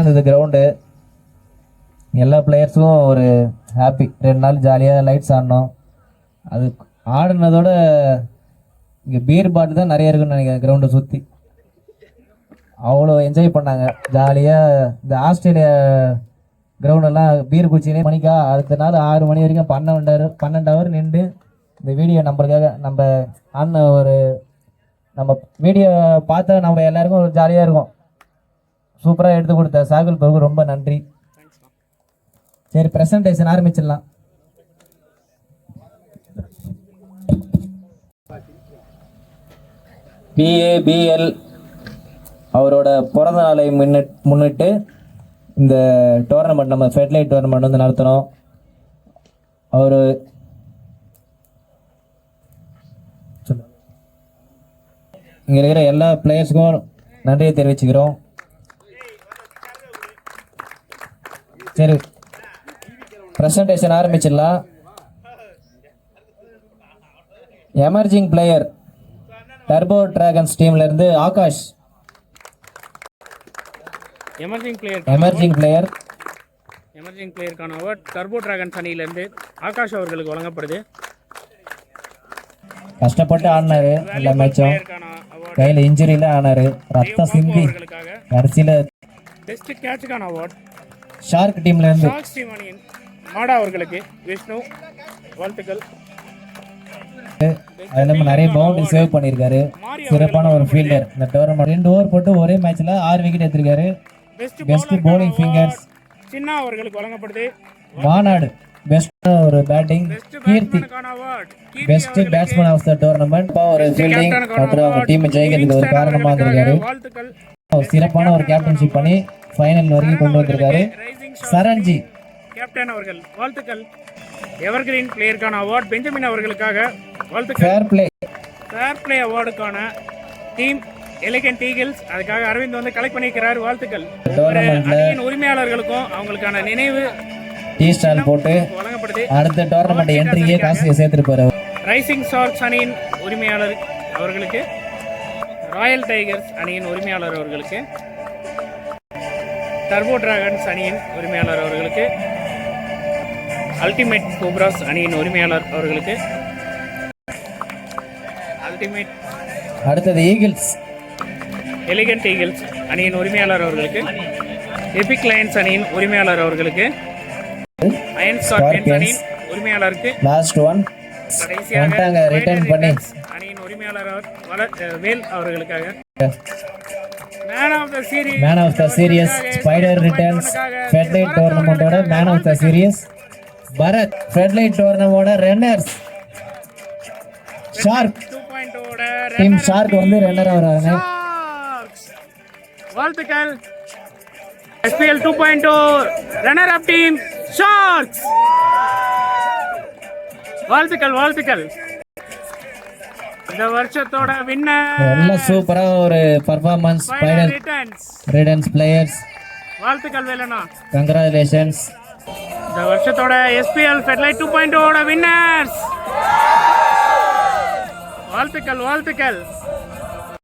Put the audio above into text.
இருந்தது கிரவுண்டு. எல்லா பிளேயர்ஸும் ஒரு ஹாப்பி. 2 நாள் ஜாலியாக லைட்ஸ் ஆடினோம். அது ஆடினதோட இங்கே பீர் பாட்டில் தான் நிறைய இருக்குன்னு நினைக்கிறேன். கிரவுண்டை சுற்றி அவ்வளோ என்ஜாய் பண்ணாங்க ஜாலியாக. இந்த ஆஸ்திரேலியா கிரவுண்டெல்லாம் பீர் குச்சினே மணிக்கா அடுத்த நாள் 6 மணி வரைக்கும் 12 ஹவர் நின்று இந்த வீடியோ நம்மளுக்காக நம்ம அண்ணன் ஒரு நம்ம வீடியோ பார்த்தா நம்ம எல்லாருக்கும் ஒரு ஜாலியாக இருக்கும். சூப்பராக எடுத்து கொடுத்த சாகுல் பிரபு ரொம்ப நன்றி. சரி, ப்ரெசன்டேஷன் ஆரம்பிச்சிடலாம். பிஏபிஎல் அவரோட பிறந்த நாளை முன்னிட்டு இந்த டோர்னமெண்ட் நம்ம ஃபெட்லைட் டோர்னமெண்ட் வந்து நடத்துகிறோம். அவர் இங்கே இருக்கிற எல்லா பிளேயர்ஸுக்கும் நன்றியை தெரிவிச்சுக்கிறோம். சரி, ப்ரெசன்டேஷன் ஆரம்பிச்சிடலாம். எமர்ஜிங் பிளேயர் டர்போ டிராகன்ஸ் டீம்லேருந்து ஆகாஷ். எமர்ஜிங் பிளேயருக்கான அவார்ட் டர்போ டிராகன்ஸ் அணியிலேருந்து ஆகாஷ் அவர்களுக்கு வழங்கப்படுது. கஷ்டப்பட்டு ஆடினாரு எல்லா மேட்சும். கையில் இன்ஜுரியில் ஆனாரு, ரத்தம் சிந்தி கடைசியில். பெஸ்ட் கேட்சுக்கான அவார்ட் ஷார்க் டீம்லேருந்து மாடா அவர்களுக்கு விஷ்ணு வாழ்த்துக்கள். அது இல்லாமல் நிறைய பவுண்டரி சேவ் பண்ணியிருக்காரு. சிறப்பான ஒரு ஃபீல்டர். இந்த டோர்னமெண்ட் 2 ஓவர் போட்டு ஒரே மேட்ச்ல 6 விக்கெட் எடுத்திருக்காரு. பெஸ்ட் பவுலிங் ஃபிங்கர்ஸ் சின்னா அவர்களுக்கு வழங்கப்படுது. மாநாடு பெஸ்ட் ஒரு பேட்டிங். Keerthi best batsman of the tournament. ஒரு ஃபீல்டிங் மற்றும் அவங்க டீம் ஜெயிக்கிறதுக்கு ஒரு காரணமாக இருந்திருக்காரு. சிறப்பான ஒரு கேப்டன்ஷிப் பண்ணி ஃபைனல் வரைக்கும் கொண்டு வந்திருக்காரு. சரண்ஜி கேப்டன் அவர்கள் வாழ்த்துக்கள். எவர்கிரீன் பிளேயருக்கான அவார்ட் பெஞ்சமின் அவர்களுக்காக வாழ்த்துக்கள். ஃபேர் பிளே அவார்டுக்கான டீம் எலிகன்ட் ஈகிள்ஸ், அதுக்காக அரவிந்த் வந்து கலெக்ட் பண்ணிக்கிறார். வாழ்த்துக்கள். அணியின் உரிமையாளர்களுக்கும் அவங்களுக்கான நினைவு டீ ஸ்டால் போட்டு வழங்கப்படுது. அடுத்த டோர்னமெண்ட் என்ட்ரியே காசு சேர்த்துருப்பாரு. ரைசிங் ஷார்க்ஸ் அணியின் உரிமையாளர் அவர்களுக்கு, ராயல் டைகர்ஸ் அணியின் உரிமையாளர் அவர்களுக்கு, டர்போ டிராகன்ஸ் அணியின் உரிமையாளர் அவர்களுக்கு, அல்டிமேட் கோப்ராஸ் அணியின் உரிமையாளர் அவர்களுக்கு, அல்டிமேட் அடுத்தது ஈகிள்ஸ் எலிகன்ட் ஈகிள்ஸ் அணியின் உரிமையாளர் அவர்களுக்கு, எபிக் லயன்ஸ் அணியின் உரிமையாளர் அவர்களுக்கு, அயன் ஸ்கார்பியன்ஸ் அணியின் உரிமையாளருக்கு, லாஸ்ட் ஒன் கடைசியாக ரிட்டர்ன் பண்ணி அணியின் உரிமையாளர் வேல் அவர்களுக்காக, man of the series spider returns ஃபெட்லைட் டோர்னமெண்டோட man of the series Bharat. ஃபெட்லைட் டோர்னமெண்டோட ரன்னர்ஸ் ஷார்க் டீம். ஷார்க் வந்து ரன்னர் வராங்க. வாழ்த்துக்கள். SPL 2.0 runner up team sharks. வாழ்த்துக்கள். இந்த வருஷத்தோட வின்னர் எல்லாம் சூப்பரா ஒரு பெர்ஃபார்மன்ஸ். ஸ்பைடர் ரிட்டர்ன்ஸ் பிளேயர்ஸ் வாழ்த்துக்கள் வேலனா. கங்க்ராச்சுலேஷன்ஸ். இந்த வருஷத்தோட SPL ஃபெட்லைட் 2.0 ஓட வின்னர்ஸ் வாழ்த்துக்கள்.